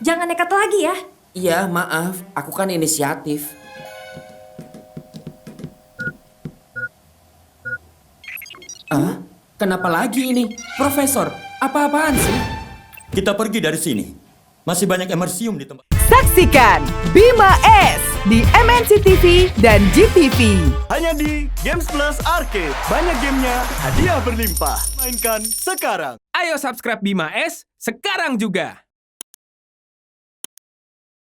Jangan nekat lagi ya. Iya, maaf. Aku kan inisiatif. Ah, kenapa lagi ini? Profesor, apa-apaan sih? Kita pergi dari sini. Masih banyak emersium di tempat. Saksikan Bima S di MNC TV dan GTV. Hanya di Games Plus Arcade. Banyak gamenya, hadiah berlimpah. Mainkan sekarang. Ayo subscribe Bima S sekarang juga.